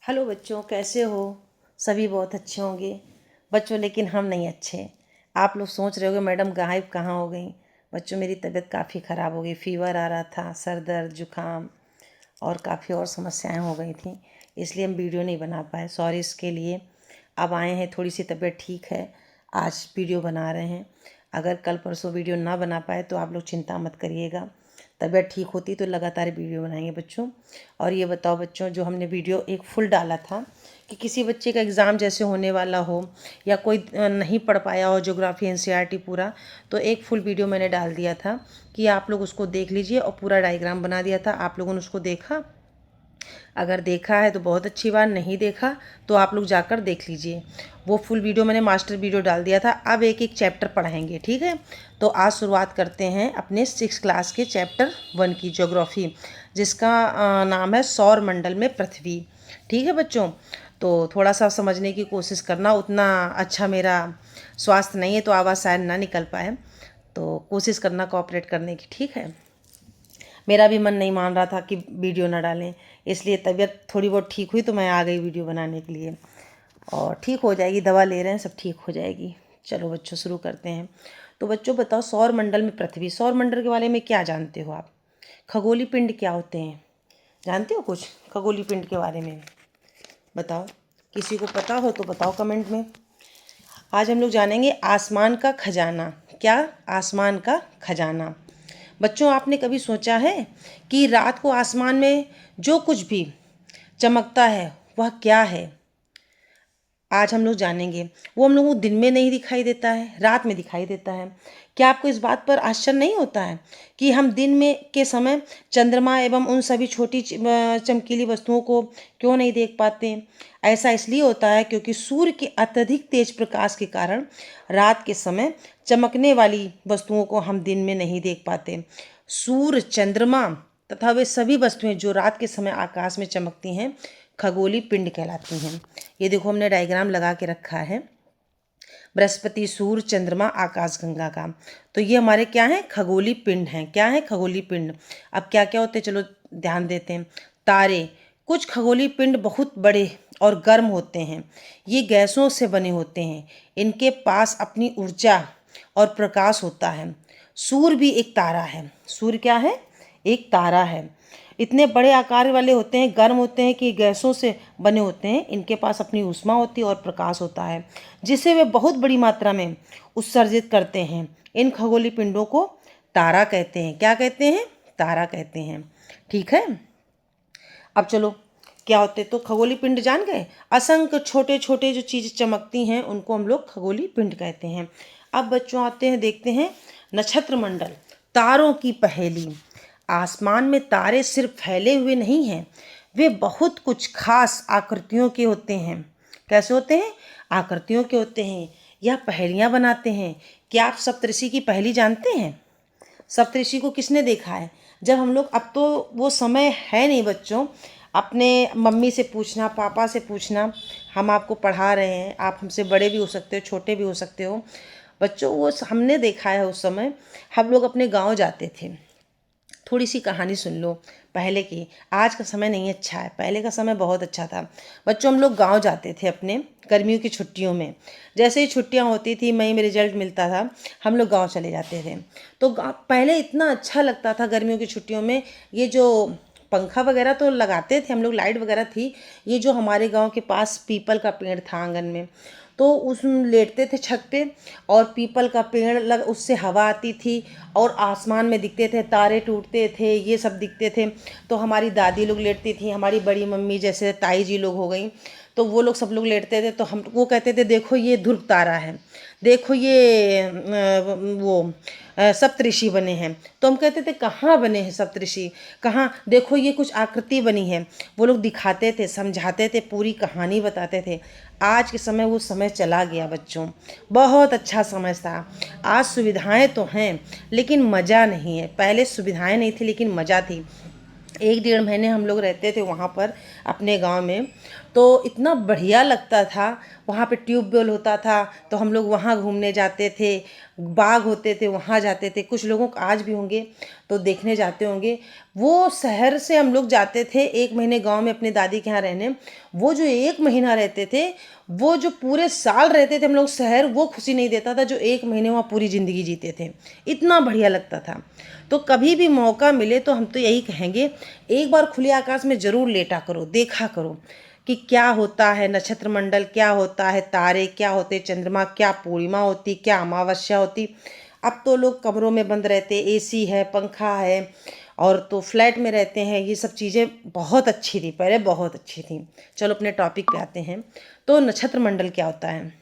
Hello बच्चों, कैसे हो? सभी बहुत अच्छे होंगे बच्चों, लेकिन हम नहीं अच्छे। आप लोग सोच रहे होगे मैडम गायब कहाँ हो गई। बच्चों, मेरी तबीयत काफ़ी ख़राब हो गई, फीवर आ रहा था, सर दर्द, जुकाम और काफ़ी और समस्याएं हो गई थी, इसलिए हम वीडियो नहीं बना पाए। सॉरी इसके लिए। अब आए हैं, थोड़ी सी तबीयत ठीक है, आज वीडियो बना रहे हैं। अगर कल परसों वीडियो ना बना पाए तो आप लोग चिंता मत करिएगा, तबीयत ठीक होती तो लगातार वीडियो बनाएंगे बच्चों। और ये बताओ बच्चों, जो हमने वीडियो एक फुल डाला था कि किसी बच्चे का एग्ज़ाम जैसे होने वाला हो या कोई नहीं पढ़ पाया हो ज्योग्राफी एनसीईआरटी पूरा, तो एक फुल वीडियो मैंने डाल दिया था कि आप लोग उसको देख लीजिए, और पूरा डायग्राम बना दिया था। आप लोगों ने उसको देखा? अगर देखा है तो बहुत अच्छी बात, नहीं देखा तो आप लोग जाकर देख लीजिए। वो फुल वीडियो मैंने मास्टर वीडियो डाल दिया था। अब एक एक चैप्टर पढ़ाएंगे, ठीक है? तो आज शुरुआत करते हैं अपने 6 क्लास के चैप्टर 1 की ज्योग्राफी, जिसका नाम है सौर मंडल में पृथ्वी। ठीक है बच्चों? तो थोड़ा सा समझने की कोशिश करना। उतना अच्छा मेरा स्वास्थ्य नहीं है तो आवाज़ शायद ना निकल पाए, तो कोशिश करना कोऑपरेट करने की, ठीक है? मेरा भी मन नहीं मान रहा था कि वीडियो ना डालें, इसलिए तबीयत थोड़ी बहुत ठीक हुई तो मैं आ गई वीडियो बनाने के लिए। और ठीक हो जाएगी, दवा ले रहे हैं, सब ठीक हो जाएगी। चलो बच्चों, शुरू करते हैं। तो बच्चों बताओ, सौर मंडल में पृथ्वी, सौर मंडल के बारे में क्या जानते हो आप? खगोलीय पिंड क्या होते हैं? जानते हो कुछ खगोलीय पिंड के बारे में? बताओ, किसी को पता हो तो बताओ कमेंट में। आज हम लोग जानेंगे आसमान का खजाना। क्या? आसमान का खजाना। बच्चों, आपने कभी सोचा है कि रात को आसमान में जो कुछ भी चमकता है वह क्या है? आज हम लोग जानेंगे। वो हम लोगों को दिन में नहीं दिखाई देता है, रात में दिखाई देता है। क्या आपको इस बात पर आश्चर्य नहीं होता है कि हम दिन में के समय चंद्रमा एवं उन सभी छोटी चमकीली वस्तुओं को क्यों नहीं देख पाते? ऐसा इसलिए होता है क्योंकि सूर्य के अत्यधिक तेज प्रकाश के कारण रात के समय चमकने वाली वस्तुओं को हम दिन में नहीं देख पाते। सूर्य, चंद्रमा तथा वे सभी वस्तुएं जो रात के समय आकाश में चमकती हैं, खगोलीय पिंड कहलाती हैं। ये देखो, हमने डायग्राम लगा के रखा है, बृहस्पति, सूर्य, चंद्रमा, आकाश गंगा का। तो ये हमारे क्या हैं? खगोलीय पिंड हैं। क्या है? खगोलीय पिंड। अब क्या क्या होते हैं, चलो ध्यान देते हैं। तारे। कुछ खगोलीय पिंड बहुत बड़े और गर्म होते हैं, ये गैसों से बने होते हैं, इनके पास अपनी ऊर्जा और प्रकाश होता है। सूर्य भी एक तारा है। सूर्य क्या है? एक तारा है। इतने बड़े आकार वाले होते हैं, गर्म होते हैं कि गैसों से बने होते हैं, इनके पास अपनी ऊष्मा होती है और प्रकाश होता है, जिसे वे बहुत बड़ी मात्रा में उत्सर्जित करते हैं। इन खगोलीय पिंडों को तारा कहते हैं। क्या कहते हैं? तारा कहते हैं। ठीक है? अब चलो, क्या होते? तो खगोलीय पिंड जान गए। असंख्य छोटे छोटे जो चीज़ चमकती हैं उनको हम लोग खगोलीय पिंड कहते हैं। अब बच्चों आते हैं, देखते हैं नक्षत्र मंडल, तारों की पहेली। आसमान में तारे सिर्फ फैले हुए नहीं हैं, वे बहुत कुछ खास आकृतियों के होते हैं। कैसे होते हैं? आकृतियों के होते हैं, यह पहेलियाँ बनाते हैं। क्या आप सप्तऋषि की पहेली जानते हैं? सप्तऋषि को किसने देखा है? जब हम लोग, अब तो वो समय है नहीं बच्चों, अपने मम्मी से पूछना, पापा से पूछना, हम आपको पढ़ा रहे हैं, आप हमसे बड़े भी हो सकते हो, छोटे भी हो सकते हो बच्चों। वो हमने देखा है। उस समय हम लोग अपने गांव जाते थे। थोड़ी सी कहानी सुन लो पहले की। आज का समय नहीं अच्छा है, पहले का समय बहुत अच्छा था बच्चों। हम लोग गांव जाते थे अपने गर्मियों की छुट्टियों में। जैसे ही छुट्टियां होती थी, मई में रिजल्ट मिलता था, हम लोग गांव चले जाते थे। तो पहले इतना अच्छा लगता था गर्मियों की छुट्टियों में। ये जो पंखा वगैरह तो लगाते थे हम लोग, लाइट वगैरह थी। ये जो हमारे गांव के पास पीपल का पेड़ था आंगन में, तो उस लेटते थे छत पे, और पीपल का पेड़ लग, उससे हवा आती थी और आसमान में दिखते थे तारे, टूटते थे, ये सब दिखते थे। तो हमारी दादी लोग लेटती थी, हमारी बड़ी मम्मी जैसे ताई जी लोग हो गई, तो वो लोग सब लोग लेटते थे। तो हम वो कहते थे देखो ये ध्रुव तारा है, देखो ये सप्तऋषि बने हैं। तो हम कहते थे कहाँ बने हैं सप्तऋषि, कहाँ? देखो ये कुछ आकृति बनी है। वो लोग दिखाते थे, समझाते थे, पूरी कहानी बताते थे। आज के समय वो समय चला गया बच्चों, बहुत अच्छा समय था। आज सुविधाएं तो हैं लेकिन मज़ा नहीं है। पहले सुविधाएं नहीं थी लेकिन मज़ा थी। 1 डेढ़ महीने हम लोग रहते थे वहाँ पर अपने गांव में, तो इतना बढ़िया लगता था। वहाँ पे ट्यूबवेल होता था तो हम लोग वहाँ घूमने जाते थे, बाग होते थे वहाँ जाते थे। कुछ लोगों को आज भी होंगे तो देखने जाते होंगे। वो शहर से हम लोग जाते थे 1 महीने गांव में अपनी दादी के यहाँ रहने। वो जो 1 महीना रहते थे, वो जो पूरे साल रहते थे हम लोग शहर, वो खुशी नहीं देता था जो 1 महीने वहाँ पूरी ज़िंदगी जीते थे। इतना बढ़िया लगता था। तो कभी भी मौका मिले तो हम तो यही कहेंगे, एक बार खुले आकाश में ज़रूर लेटा करो, देखा करो कि क्या होता है नक्षत्र मंडल, क्या होता है तारे, क्या होते चंद्रमा, क्या पूर्णिमा होती, क्या अमावस्या होती। अब तो लोग कमरों में बंद रहते, एसी है, पंखा है, और तो फ्लैट में रहते हैं। ये सब चीज़ें बहुत अच्छी थी, पहले बहुत अच्छी थी। चलो अपने टॉपिक पे आते हैं। तो नक्षत्र मंडल क्या होता है?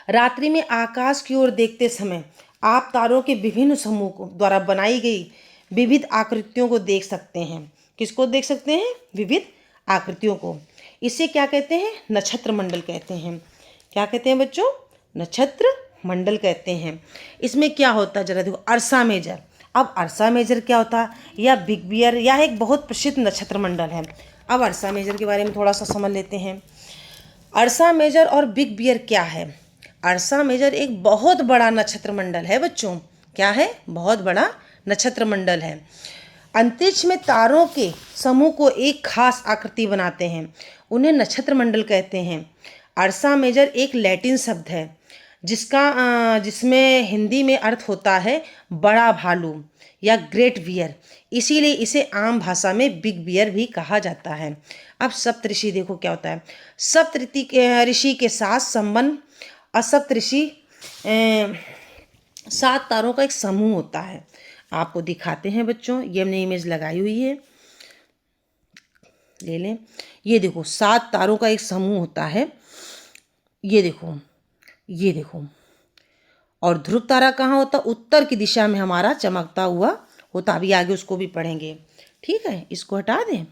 रात्रि में आकाश की ओर देखते समय आप तारों के विभिन्न समूह को द्वारा बनाई गई विविध आकृतियों को देख सकते हैं। किसको देख सकते हैं? विविध आकृतियों को। इसे क्या कहते हैं? नक्षत्र मंडल कहते हैं। क्या कहते हैं बच्चों? नक्षत्र मंडल कहते हैं। इसमें क्या होता है जरा देखो, अर्सा मेजर। अब अर्सा मेजर क्या होता है? या बिग बियर, यह एक बहुत प्रसिद्ध नक्षत्र मंडल है। अब अर्सा मेजर के बारे में थोड़ा सा समझ लेते हैं। अर्सा मेजर और बिग बियर क्या है? अर्सा मेजर एक बहुत बड़ा नक्षत्र मंडल है बच्चों। क्या है? बहुत बड़ा नक्षत्र मंडल है। अंतरिक्ष में तारों के समूह को एक खास आकृति बनाते हैं, उन्हें नक्षत्र मंडल कहते हैं। अर्सा मेजर एक लैटिन शब्द है जिसमें हिंदी में अर्थ होता है बड़ा भालू या ग्रेट बियर, इसीलिए इसे आम भाषा में बिग बियर भी कहा जाता है। अब सप्तऋषि देखो क्या होता है। ऋषि के साथ संबंध। सप्तऋषि 7 तारों का एक समूह होता है। आपको दिखाते हैं बच्चों, ये हमने इमेज लगाई हुई है, ले लें। ये देखो 7 तारों का एक समूह होता है। ये देखो, ये देखो। और ध्रुव तारा कहाँ होता? उत्तर की दिशा में हमारा चमकता हुआ होता। अभी आगे उसको भी पढ़ेंगे, ठीक है। इसको हटा दें।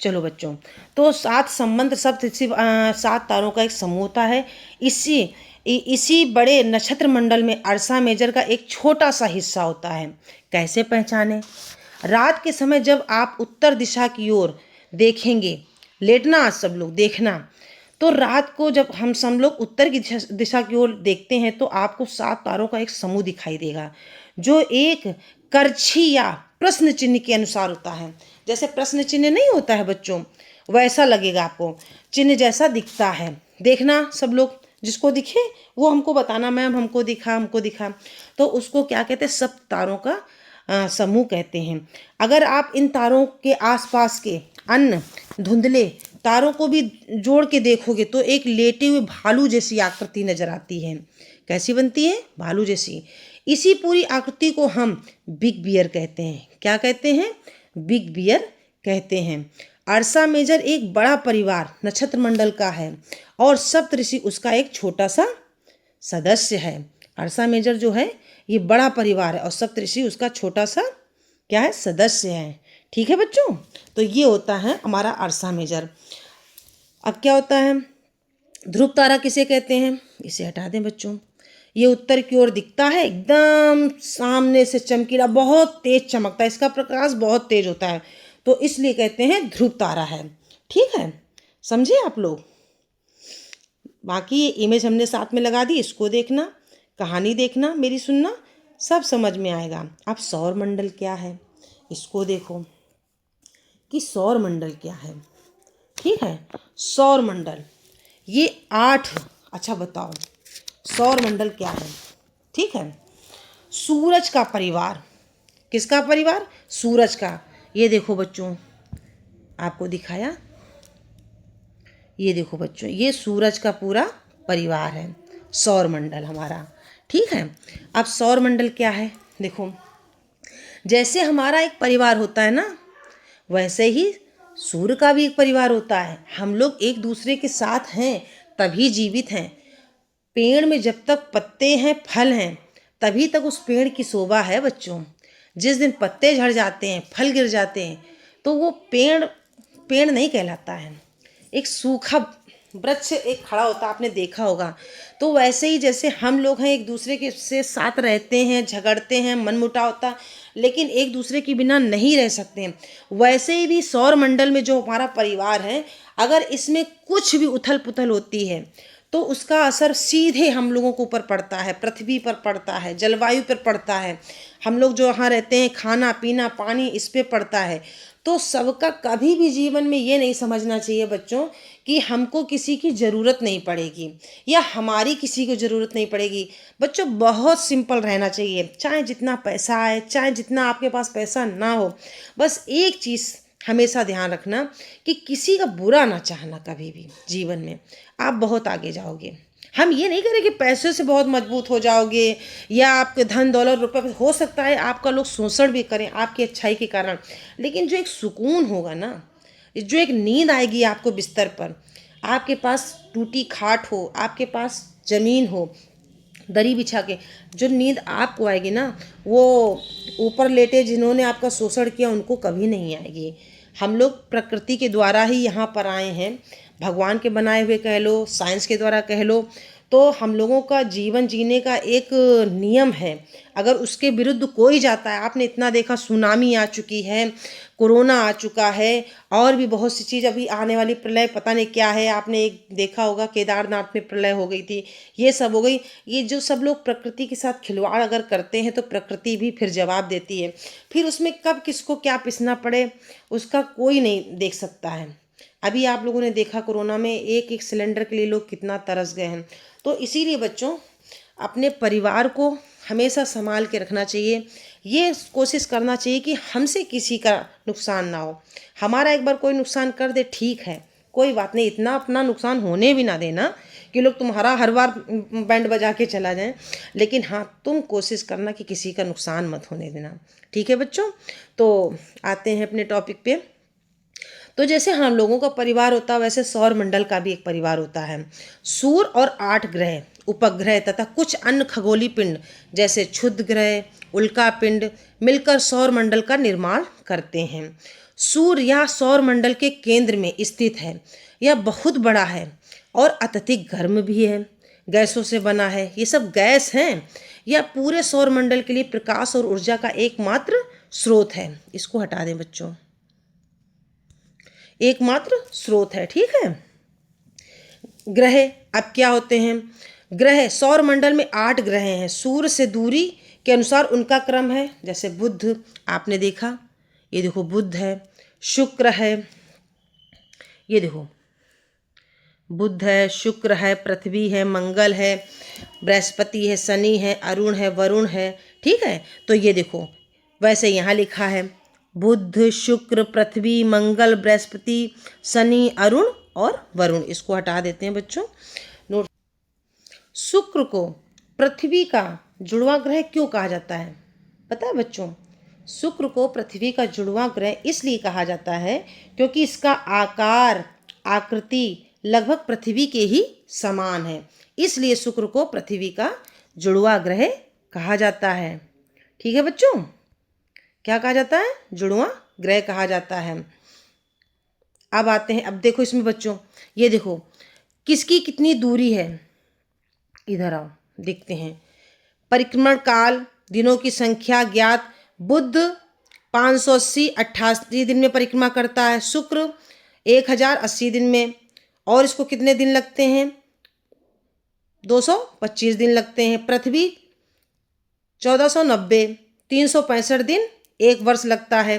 चलो बच्चों, तो 7 संबंध सप्तऋषि 7 तारों का एक समूह होता है। इसी बड़े नक्षत्र मंडल में अर्सा मेजर का एक छोटा सा हिस्सा होता है। कैसे पहचाने? रात के समय जब आप उत्तर दिशा की ओर देखेंगे, लेटना आज सब लोग, देखना। तो रात को जब हम सब लोग उत्तर की दिशा की ओर देखते हैं तो आपको 7 तारों का एक समूह दिखाई देगा, जो एक करछी या प्रश्न चिन्ह के अनुसार होता है। जैसे प्रश्न चिन्ह नहीं होता है बच्चों, वैसा लगेगा आपको, चिन्ह जैसा दिखता है। देखना सब लोग, जिसको दिखे वो हमको बताना, मैम हमको दिखा, हमको दिखा। तो उसको क्या कहते हैं? सप्त तारों का समूह कहते हैं। अगर आप इन तारों के आसपास के अन्य धुंधले तारों को भी जोड़ के देखोगे तो एक लेटे हुए भालू जैसी आकृति नजर आती है। कैसी बनती है? भालू जैसी। इसी पूरी आकृति को हम बिग बियर कहते हैं। क्या कहते हैं? बिग बियर कहते हैं। अर्सा मेजर एक बड़ा परिवार नक्षत्र मंडल का है और सप्तऋषि उसका एक छोटा सा सदस्य है। अर्सा मेजर जो है ये बड़ा परिवार है और सप्तऋषि उसका छोटा सा क्या है? सदस्य है। ठीक है बच्चों, तो ये होता है हमारा अर्सा मेजर। अब क्या होता है? ध्रुव तारा किसे कहते हैं? इसे हटा दें बच्चों। ये उत्तर की ओर दिखता है, एकदम सामने से चमकीला, बहुत तेज चमकता है, इसका प्रकाश बहुत तेज होता है, तो इसलिए कहते हैं ध्रुव तारा है। ठीक है, समझे आप लोग? बाकी ये इमेज हमने साथ में लगा दी, इसको देखना, कहानी देखना, मेरी सुनना, सब समझ में आएगा। अब सौर मंडल क्या है इसको देखो कि सौर मंडल क्या है। ठीक है, सौर मंडल ये 8। अच्छा बताओ सौर मंडल क्या है? ठीक है, सूरज का परिवार। किसका परिवार? सूरज का। ये देखो बच्चों, आपको दिखाया, ये देखो बच्चों, ये सूरज का पूरा परिवार है सौर मंडल हमारा। ठीक है, अब सौर मंडल क्या है देखो, जैसे हमारा एक परिवार होता है ना, वैसे ही सूर्य का भी एक परिवार होता है। हम लोग एक दूसरे के साथ हैं तभी जीवित हैं। पेड़ में जब तक पत्ते हैं, फल हैं, तभी तक उस पेड़ की शोभा है बच्चों। जिस दिन पत्ते झड़ जाते हैं, फल गिर जाते हैं, तो वो पेड़ नहीं कहलाता है, एक सूखा वृक्ष एक खड़ा होता, आपने देखा होगा। तो वैसे ही जैसे हम लोग हैं, एक दूसरे के से साथ रहते हैं, झगड़ते हैं, मनमुटाव होता, लेकिन एक दूसरे के बिना नहीं रह सकते हैं, वैसे ही भी सौर मंडल में जो हमारा परिवार है, अगर इसमें कुछ भी उथल पुथल होती है तो उसका असर सीधे हम लोगों के ऊपर पड़ता है, पृथ्वी पर पड़ता है, जलवायु पर पड़ता है, हम लोग जो यहाँ रहते हैं, खाना पीना पानी इस पे पड़ता है। तो सबका कभी भी जीवन में ये नहीं समझना चाहिए बच्चों कि हमको किसी की ज़रूरत नहीं पड़ेगी या हमारी किसी को ज़रूरत नहीं पड़ेगी। बच्चों बहुत सिंपल रहना चाहिए, चाहे जितना पैसा आए, चाहे जितना आपके पास पैसा ना हो, बस एक चीज़ हमेशा ध्यान रखना कि किसी का बुरा ना चाहना कभी भी। जीवन में आप बहुत आगे जाओगे। हम ये नहीं करें कि पैसे से बहुत मजबूत हो जाओगे या आपके धन दौलत रुपए, हो सकता है आपका लोग शोषण भी करें आपकी अच्छाई के कारण, लेकिन जो एक सुकून होगा ना, जो एक नींद आएगी आपको बिस्तर पर, आपके पास टूटी खाट हो, आपके पास ज़मीन हो, दरी बिछा के जो नींद आपको आएगी ना, वो ऊपर लेटे जिन्होंने आपका शोषण किया उनको कभी नहीं आएगी। हम लोग प्रकृति के द्वारा ही यहाँ पर आए हैं, भगवान के बनाए हुए कह लो, साइंस के द्वारा कह लो, तो हम लोगों का जीवन जीने का एक नियम है। अगर उसके विरुद्ध कोई जाता है, आपने इतना देखा, सुनामी आ चुकी है, कोरोना आ चुका है, और भी बहुत सी चीज़, अभी आने वाली प्रलय पता नहीं क्या है, आपने एक देखा होगा केदारनाथ में प्रलय हो गई थी, ये सब हो गई। ये जो सब लोग प्रकृति के साथ खिलवाड़ अगर करते हैं तो प्रकृति भी फिर जवाब देती है। फिर उसमें कब किसको क्या पिसना पड़े उसका कोई नहीं देख सकता है। अभी आप लोगों ने देखा कोरोना में एक एक सिलेंडर के लिए लोग कितना तरस गए हैं। तो इसीलिए बच्चों अपने परिवार को हमेशा संभाल के रखना चाहिए। ये कोशिश करना चाहिए कि हमसे किसी का नुकसान ना हो। हमारा एक बार कोई नुकसान कर दे ठीक है, कोई बात नहीं, इतना अपना नुकसान होने भी ना देना कि लोग तुम्हारा हर बार बैंड बजा के चला जाए, लेकिन हाँ तुम कोशिश करना कि किसी का नुकसान मत होने देना। ठीक है बच्चों, तो आते हैं अपने टॉपिक पे। तो जैसे हम लोगों का परिवार होता है वैसे सौर मंडल का भी एक परिवार होता है। सूर्य और 8 ग्रह, उपग्रह तथा कुछ अन्य खगोलीय पिंड जैसे क्षुद्र ग्रह, उल्का पिंड मिलकर सौर मंडल का निर्माण करते हैं। सूर्य यह सौर मंडल के केंद्र में स्थित है। यह बहुत बड़ा है और अत्यधिक गर्म भी है, गैसों से बना है। ये सब गैस हैं। यह पूरे सौर मंडल के लिए प्रकाश और ऊर्जा का एकमात्र स्रोत है। इसको हटा दें बच्चों, एकमात्र स्रोत है। ठीक है। ग्रह अब क्या होते हैं? ग्रह सौर मंडल में 8 ग्रह हैं। सूर्य से दूरी के अनुसार उनका क्रम है। जैसे बुध आपने देखा, ये देखो बुध है, शुक्र है, ये देखो बुध है, शुक्र है, पृथ्वी है, मंगल है, बृहस्पति है, शनि है, अरुण है, वरुण है। ठीक है। तो ये देखो वैसे यहाँ लिखा है बुध, शुक्र, पृथ्वी, मंगल, बृहस्पति, शनि, अरुण और वरुण। इसको हटा देते हैं बच्चों, नोट। शुक्र को पृथ्वी का जुड़वा ग्रह क्यों कहा जाता है पता है बच्चों? शुक्र को पृथ्वी का जुड़वा ग्रह इसलिए कहा जाता है क्योंकि इसका आकार, आकृति लगभग पृथ्वी के ही समान है, इसलिए शुक्र को पृथ्वी का जुड़वा ग्रह कहा जाता है। ठीक है बच्चों, क्या कहा जाता है? जुड़वा ग्रह कहा जाता है। अब आते हैं, अब देखो इसमें बच्चों, ये देखो किसकी कितनी दूरी है, इधर आओ देखते हैं। परिक्रमण काल, दिनों की संख्या ज्ञात। बुध 580 88 दिन में परिक्रमा करता है, शुक्र 1080 दिन में, और इसको कितने दिन लगते हैं? 225 दिन लगते हैं। पृथ्वी 1490, 365 दिन, 1 वर्ष लगता है।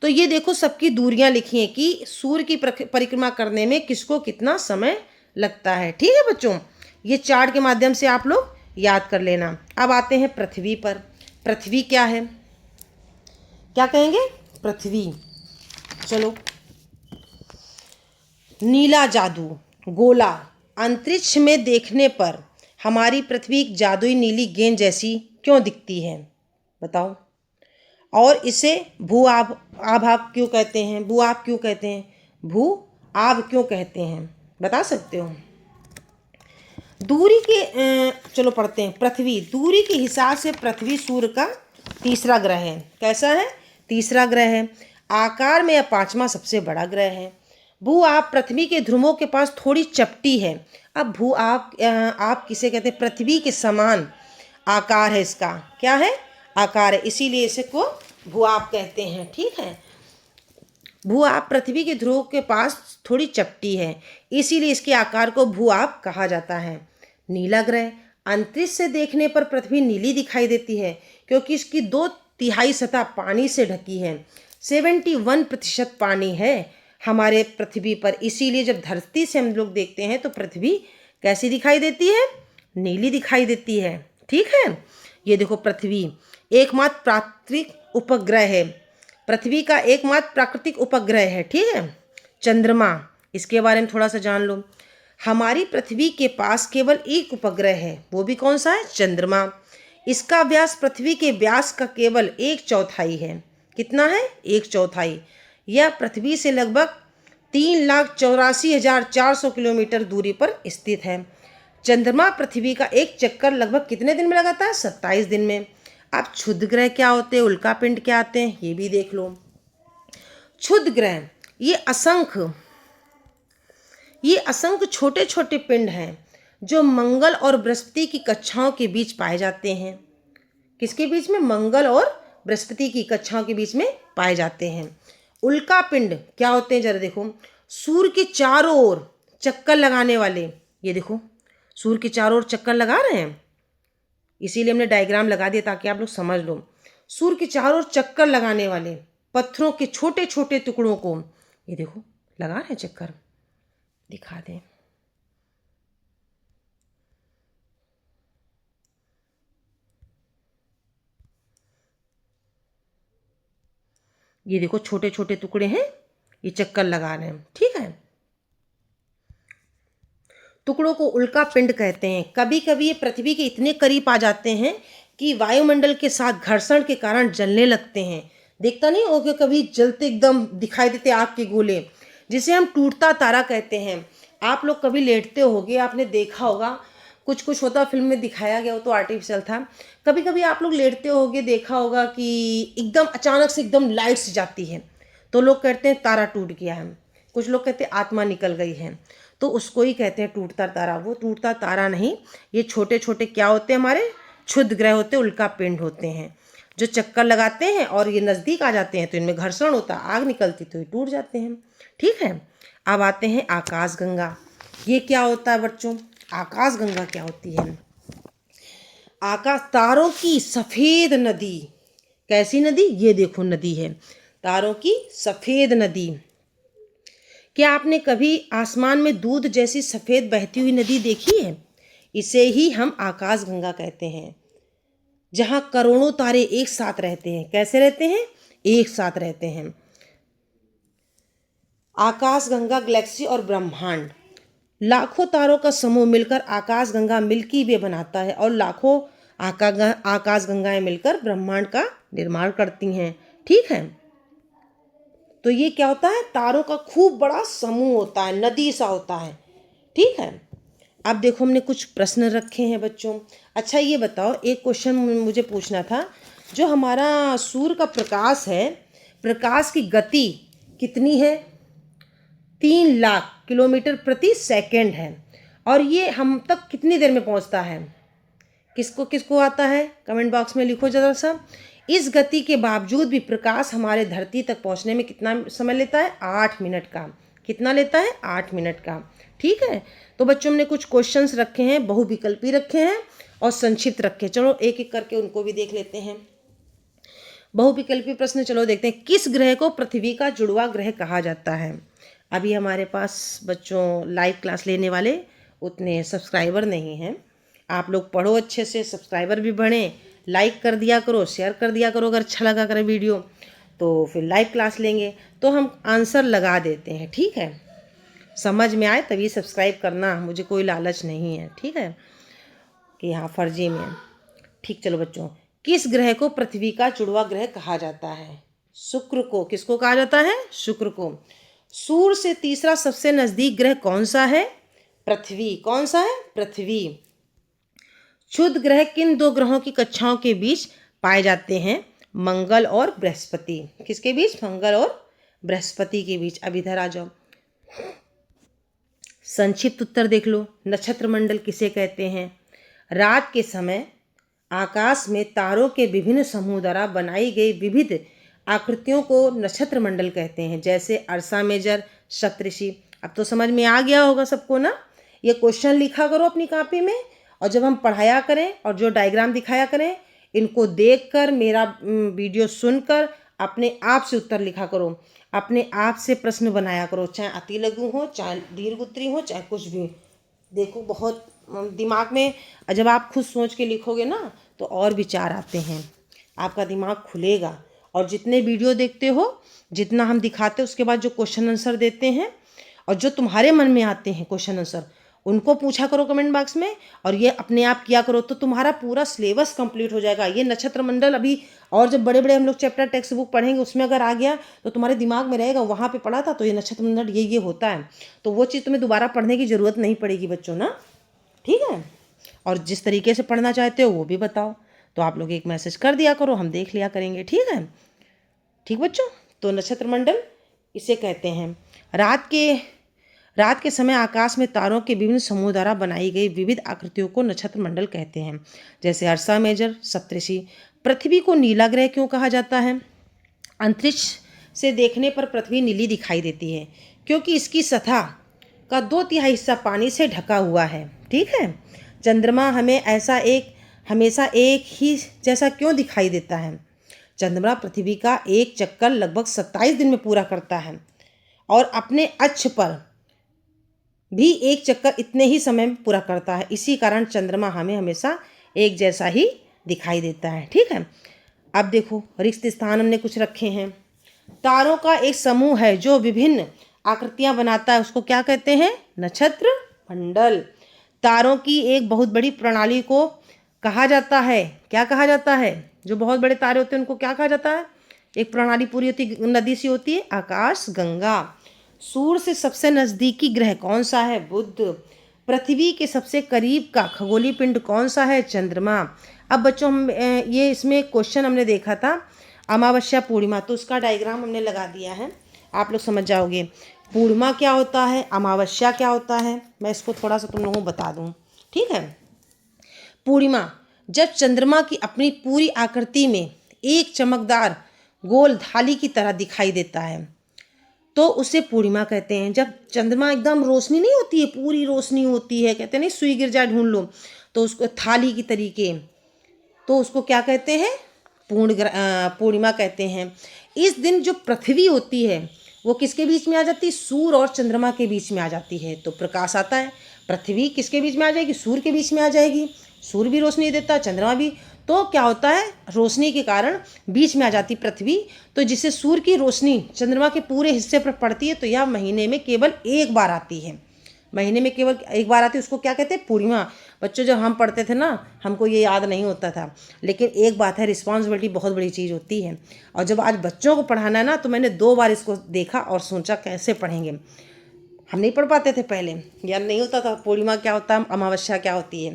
तो ये देखो सबकी दूरियां लिखी हैं कि सूर्य की परिक्रमा करने में किसको कितना समय लगता है। ठीक है बच्चों, ये चार्ट के माध्यम से आप लोग याद कर लेना। अब आते हैं पृथ्वी पर। पृथ्वी क्या है, क्या कहेंगे? पृथ्वी, चलो। नीला जादू, गोला, अंतरिक्ष में देखने पर हमारी पृथ्वी एक जादुई नीली गेंद जैसी क्यों दिखती है बताओ? और इसे भू आभाव क्यों कहते हैं? भू आभ क्यों कहते हैं? भू आभ क्यों कहते हैं बता सकते हो? दूरी के चलो पढ़ते हैं। पृथ्वी दूरी के हिसाब से पृथ्वी सूर्य का तीसरा ग्रह है। कैसा है? तीसरा ग्रह है। आकार में यह 5वां सबसे बड़ा ग्रह है। भू आप पृथ्वी के ध्रुवों के पास थोड़ी चपटी है। अब भू आप किसे कहते हैं? पृथ्वी के समान आकार है इसका। क्या है? आकार है, इसीलिए इसे को भू आप कहते हैं। ठीक है। भूआब पृथ्वी के ध्रुव के पास थोड़ी चपटी है, इसीलिए इसके आकार को भूआब कहा जाता है। नीला ग्रह, अंतरिक्ष से देखने पर पृथ्वी नीली दिखाई देती है क्योंकि इसकी 2/3 सतह पानी से ढकी है। 71% पानी है हमारे पृथ्वी पर, इसीलिए जब धरती से हम लोग देखते हैं तो पृथ्वी कैसी दिखाई देती है? नीली दिखाई देती है। ठीक है, ये देखो पृथ्वी एकमात्र प्राकृतिक उपग्रह है, पृथ्वी का एकमात्र प्राकृतिक उपग्रह है। ठीक है, चंद्रमा, इसके बारे में थोड़ा सा जान लो। हमारी पृथ्वी के पास केवल एक उपग्रह है, वो भी कौन सा है? चंद्रमा। इसका व्यास पृथ्वी के व्यास का केवल 1/4 है। कितना है? 1/4। यह पृथ्वी से लगभग 3,84,400 किलोमीटर दूरी पर स्थित है। चंद्रमा पृथ्वी का एक चक्कर लगभग कितने दिन में लगाता है? 27 दिन में। अब क्षुद्र ग्रह क्या होते हैं, उल्का पिंड क्या आते हैं, ये भी देख लो। क्षुद्र ग्रह ये असंख्य छोटे छोटे पिंड हैं जो मंगल और बृहस्पति की कक्षाओं के बीच पाए जाते हैं। किसके बीच में? मंगल और बृहस्पति की कक्षाओं के बीच में पाए जाते हैं। उल्का पिंड क्या होते हैं, जरा देखो। सूर्य के चारों ओर चक्कर लगाने वाले, ये देखो सूर्य के चारों ओर चक्कर लगा रहे हैं, इसीलिए हमने डायग्राम लगा दिया ताकि आप लोग समझ लो। सूर्य के चारों ओर चक्कर लगाने वाले पत्थरों के छोटे छोटे टुकड़ों को, ये देखो लगा रहे हैं चक्कर, दिखा दें। ये देखो छोटे छोटे टुकड़े हैं, ये चक्कर लगा रहे हैं। ठीक है, टुकड़ों को उल्का पिंड कहते हैं। कभी कभी ये पृथ्वी के इतने करीब आ जाते हैं कि वायुमंडल के साथ घर्षण के कारण जलने लगते हैं। देखता नहीं हो कि कभी जलते एकदम दिखाई देते आग के गोले, जिसे हम टूटता तारा कहते हैं। आप लोग कभी लेटते होगे, आपने देखा होगा, कुछ कुछ होता फिल्म में दिखाया गया, वो तो आर्टिफिशियल था। कभी कभी आप लोग लेटते होगे, देखा होगा कि एकदम अचानक से एकदम लाइट्स जाती है, तो लोग कहते हैं तारा टूट गया है, कुछ लोग कहते हैं आत्मा निकल गई है, तो उसको ही कहते हैं टूटता तारा। वो टूटता तारा नहीं, ये छोटे छोटे क्या होते हैं, हमारे क्षुद्र ग्रह होते हैं, उल्का पिंड होते हैं, जो चक्कर लगाते हैं और ये नज़दीक आ जाते हैं तो इनमें घर्षण होता है, आग निकलती तो ये टूट जाते हैं। ठीक है, अब आते हैं आकाशगंगा। ये क्या होता है बच्चों? आकाशगंगा क्या होती है? आकाश तारों की सफ़ेद नदी। कैसी नदी? ये देखो नदी है, तारों की सफ़ेद नदी। क्या आपने कभी आसमान में दूध जैसी सफ़ेद बहती हुई नदी देखी है? इसे ही हम आकाशगंगा कहते हैं, जहाँ करोड़ों तारे एक साथ रहते हैं। कैसे रहते हैं? एक साथ रहते हैं। आकाशगंगा गैलेक्सी और ब्रह्मांड, लाखों तारों का समूह मिलकर आकाशगंगा मिल्की वे बनाता है और लाखों आकाशगंगाएं मिलकर ब्रह्मांड का निर्माण करती हैं। ठीक है, तो ये क्या होता है? तारों का खूब बड़ा समूह होता है, नदी सा होता है। ठीक है, अब देखो हमने कुछ प्रश्न रखे हैं बच्चों। अच्छा ये बताओ, एक क्वेश्चन मुझे पूछना था, जो हमारा सूर्य का प्रकाश है, प्रकाश की गति कितनी है? 3 लाख किलोमीटर प्रति सेकंड है, और ये हम तक कितनी देर में पहुंचता है? किसको किसको आता है? कमेंट बॉक्स में लिखो जरा सा। इस गति के बावजूद भी प्रकाश हमारे धरती तक पहुंचने में कितना समय लेता है? 8 मिनट का। कितना लेता है? 8 मिनट का। ठीक है, तो बच्चों हमने कुछ क्वेश्चंस रखे हैं, बहुविकल्पी रखे हैं और संक्षिप्त रखे। चलो एक एक करके उनको भी देख लेते हैं। बहुविकल्पी प्रश्न चलो देखते हैं। किस ग्रह को पृथ्वी का जुड़वा ग्रह कहा जाता है? अभी हमारे पास बच्चों लाइव क्लास लेने वाले उतने सब्सक्राइबर नहीं हैं। आप लोग पढ़ो अच्छे से, सब्सक्राइबर भी बढ़ें, लाइक कर दिया करो, शेयर कर दिया करो अगर अच्छा लगा करे वीडियो, तो फिर लाइव क्लास लेंगे तो हम आंसर लगा देते हैं। ठीक है, समझ में आए तभी सब्सक्राइब करना, मुझे कोई लालच नहीं है। ठीक है, कि हाँ फर्जी में। ठीक, चलो बच्चों, किस ग्रह को पृथ्वी का जुड़वा ग्रह कहा जाता है? शुक्र को। किसको कहा जाता है? शुक्र को। सूर्य से तीसरा सबसे नजदीक ग्रह कौन सा है? पृथ्वी। कौन सा है? पृथ्वी। क्षुद्र ग्रह किन 2 ग्रहों की कक्षाओं के बीच पाए जाते हैं? मंगल और बृहस्पति। किसके बीच? मंगल और बृहस्पति के बीच। अब इधर आ जाओ, संक्षिप्त उत्तर देख लो। नक्षत्र मंडल किसे कहते हैं? रात के समय आकाश में तारों के विभिन्न समूह द्वारा बनाई गई विविध आकृतियों को नक्षत्र मंडल कहते हैं, जैसे अर्सा मेजर, सप्तऋषि। अब तो समझ में आ गया होगा सबको ना। ये क्वेश्चन लिखा करो अपनी कॉपी में, और जब हम पढ़ाया करें और जो डायग्राम दिखाया करें, इनको देखकर, मेरा वीडियो सुनकर अपने आप से उत्तर लिखा करो, अपने आप से प्रश्न बनाया करो, चाहे अति लघु हो, चाहे दीर्घ उत्तरी हो, चाहे कुछ भी। देखो बहुत दिमाग में जब आप खुद सोच के लिखोगे ना तो और विचार आते हैं, आपका दिमाग खुलेगा। और जितने वीडियो देखते हो, जितना हम दिखाते हैं, उसके बाद जो क्वेश्चन आंसर देते हैं और जो तुम्हारे मन में आते हैं क्वेश्चन आंसर, उनको पूछा करो कमेंट बॉक्स में, और ये अपने आप किया करो, तो तुम्हारा पूरा सिलेबस कंप्लीट हो जाएगा। ये नक्षत्र मंडल अभी और जब बड़े बड़े हम लोग चैप्टर टेक्स्ट बुक पढ़ेंगे, उसमें अगर आ गया तो तुम्हारे दिमाग में रहेगा, वहाँ पे पढ़ा था तो ये नक्षत्र मंडल ये होता है, तो वो चीज़ तुम्हें दोबारा पढ़ने की ज़रूरत नहीं पड़ेगी बच्चों ना। ठीक है, और जिस तरीके से पढ़ना चाहते हो वो भी बताओ, तो आप लोग एक मैसेज कर दिया करो, हम देख लिया करेंगे। ठीक है, ठीक बच्चों। तो नक्षत्र मंडल इसे कहते हैं। रात के समय आकाश में तारों के विभिन्न समूह द्वारा बनाई गई विविध आकृतियों को नक्षत्र मंडल कहते हैं, जैसे अर्सा मेजर, सप्तऋषि। पृथ्वी को नीला ग्रह क्यों कहा जाता है? अंतरिक्ष से देखने पर पृथ्वी नीली दिखाई देती है क्योंकि इसकी सतह का 2/3 हिस्सा पानी से ढका हुआ है। ठीक है। चंद्रमा हमें हमेशा एक ही जैसा क्यों दिखाई देता है? चंद्रमा पृथ्वी का एक चक्कर लगभग 27 दिन में पूरा करता है और अपने अक्ष पर भी एक चक्कर इतने ही समय में पूरा करता है। इसी कारण चंद्रमा हमें हमेशा एक जैसा ही दिखाई देता है। ठीक है। अब देखो रिक्त स्थान हमने कुछ रखे हैं। तारों का एक समूह है जो विभिन्न आकृतियां बनाता है, उसको क्या कहते हैं? नक्षत्र मंडल। तारों की एक बहुत बड़ी प्रणाली को कहा जाता है, क्या कहा जाता है? जो बहुत बड़े तारे होते हैं उनको क्या कहा जाता है? एक प्रणाली पूरी होती, नदी सी होती है, आकाश गंगा। सूर्य से सबसे नज़दीकी ग्रह कौन सा है? बुध। पृथ्वी के सबसे करीब का खगोलीय पिंड कौन सा है? चंद्रमा। अब बच्चों हम ये इसमें क्वेश्चन हमने देखा था अमावस्या पूर्णिमा, तो उसका डायग्राम हमने लगा दिया है, आप लोग समझ जाओगे पूर्णिमा क्या होता है, अमावस्या क्या होता है। मैं इसको थोड़ा सा तुम लोगों को बता दूं। ठीक है। पूर्णिमा जब चंद्रमा की अपनी पूरी आकृति में एक चमकदार गोल थाली की तरह दिखाई देता है तो उसे पूर्णिमा कहते हैं। जब चंद्रमा एकदम रोशनी नहीं होती है, पूरी रोशनी होती है, कहते हैं नहीं सुई गिर जाए ढूंढ लो, तो उसको थाली की तरीके, तो उसको क्या कहते हैं? पूर्णिमा कहते हैं। इस दिन जो पृथ्वी होती है वो किसके बीच में आ जाती है? सूर्य और चंद्रमा के बीच में आ जाती है, तो प्रकाश आता है। पृथ्वी किसके बीच में आ जाएगी? सूर्य के बीच में आ जाएगी। सूर्य भी रोशनी देता है, चंद्रमा भी, तो क्या होता है? रोशनी के कारण बीच में आ जाती पृथ्वी, तो जिससे सूर्य की रोशनी चंद्रमा के पूरे हिस्से पर पड़ती है, तो यह महीने में केवल एक बार आती है। महीने में केवल एक बार आती है, उसको क्या कहते हैं? पूर्णिमा। बच्चों जब हम पढ़ते थे ना, हमको ये याद नहीं होता था, लेकिन एक बात है, रिस्पॉन्सिबिलिटी बहुत बड़ी चीज़ होती है। और जब आज बच्चों को पढ़ाना है ना, तो मैंने 2 बार इसको देखा और सोचा कैसे पढ़ेंगे। हम नहीं पढ़ पाते थे पहले, याद नहीं होता था पूर्णिमा क्या होता है, अमावस्या क्या होती है,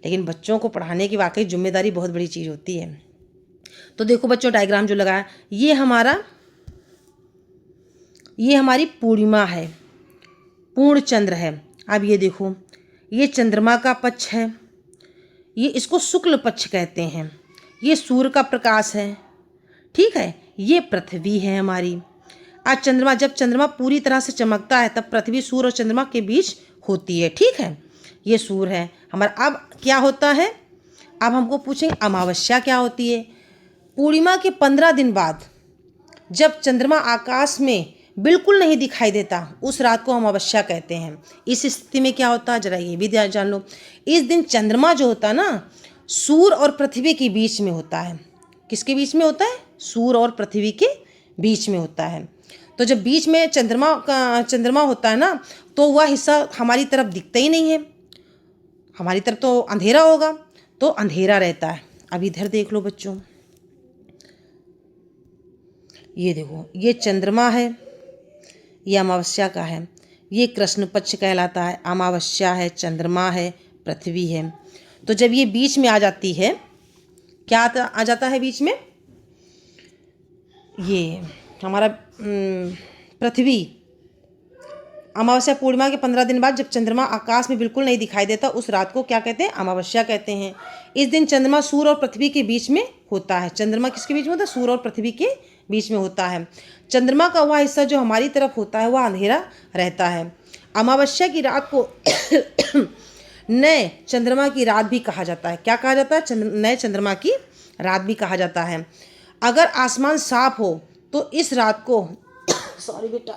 लेकिन बच्चों को पढ़ाने की वाकई जिम्मेदारी बहुत बड़ी चीज़ होती है। तो देखो बच्चों डायग्राम जो लगाया, ये हमारी पूर्णिमा है, पूर्ण चंद्र है। अब ये देखो, ये चंद्रमा का पक्ष है, ये इसको शुक्ल पक्ष कहते हैं। ये सूर्य का प्रकाश है। ठीक है। ये पृथ्वी है हमारी। आज जब चंद्रमा पूरी तरह से चमकता है तब पृथ्वी सूर्य और चंद्रमा के बीच होती है। ठीक है। ये सूर्य है हमारा। अब क्या होता है? अब हमको पूछेंगे अमावस्या क्या होती है। पूर्णिमा के 15 दिन बाद जब चंद्रमा आकाश में बिल्कुल नहीं दिखाई देता, उस रात को अमावस्या कहते हैं। इस स्थिति में क्या होता है, जरा ये भी जान लो। इस दिन चंद्रमा जो होता है ना, सूर्य और पृथ्वी के बीच में होता है। किसके बीच में होता है? सूर्य और पृथ्वी के बीच में होता है। तो जब बीच में चंद्रमा होता है ना, तो वह हिस्सा हमारी तरफ दिखता ही नहीं है, हमारी तरफ तो अंधेरा होगा, तो अंधेरा रहता है। अब इधर देख लो बच्चों, ये देखो, ये चंद्रमा है, ये अमावस्या का है, ये कृष्ण पक्ष कहलाता है, अमावस्या है, चंद्रमा है, पृथ्वी है। तो जब ये बीच में आ जाती है, क्या आ जाता है बीच में? ये हमारा पृथ्वी। अमावस्या पूर्णिमा के 15 दिन बाद जब चंद्रमा आकाश में बिल्कुल नहीं दिखाई देता, उस रात को क्या कहते हैं? अमावस्या कहते हैं। इस दिन चंद्रमा सूर्य और पृथ्वी के बीच में होता है। चंद्रमा किसके बीच में होता है? सूर्य और पृथ्वी के बीच में होता है। चंद्रमा का वह हिस्सा जो हमारी तरफ होता है वह अंधेरा रहता है। अमावस्या की रात को नए चंद्रमा की रात भी कहा जाता है। क्या कहा जाता है? नए चंद्रमा की रात भी कहा जाता है। अगर आसमान साफ हो तो इस रात को सॉरी बेटा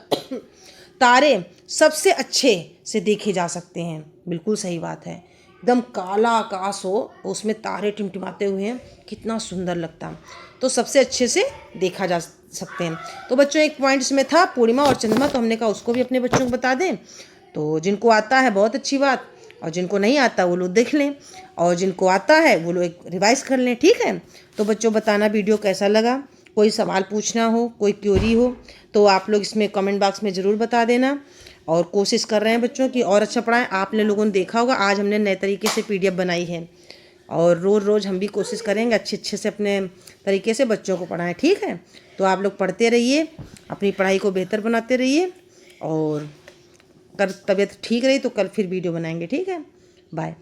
तारे सबसे अच्छे से देखे जा सकते हैं। बिल्कुल सही बात है। एकदम काला आकाश हो, उसमें तारे टिमटिमाते हुए हैं, कितना सुंदर लगता है, तो सबसे अच्छे से देखा जा सकते हैं। तो बच्चों एक पॉइंट इसमें था पूर्णिमा और चंद्रमा, तो हमने कहा उसको भी अपने बच्चों को बता दें। तो जिनको आता है बहुत अच्छी बात, और जिनको नहीं आता वो लोग देख लें, और जिनको आता है वो लोग एक रिवाइज कर लें। ठीक है, तो बच्चों बताना वीडियो कैसा लगा। कोई सवाल पूछना हो, कोई क्यूरी हो तो आप लोग इसमें कमेंट बॉक्स में ज़रूर बता देना। और कोशिश कर रहे हैं बच्चों की और अच्छा पढ़ाएं। आपने लोगों ने देखा होगा आज हमने नए तरीके से PDF बनाई है, और रोज़ रोज़ हम भी कोशिश करेंगे अच्छे से अपने तरीके से बच्चों को पढ़ाएं। ठीक है, तो आप लोग पढ़ते रहिए, अपनी पढ़ाई को बेहतर बनाते रहिए, और तबीयत ठीक रही तो कल फिर वीडियो बनाएंगे। ठीक है, बाय।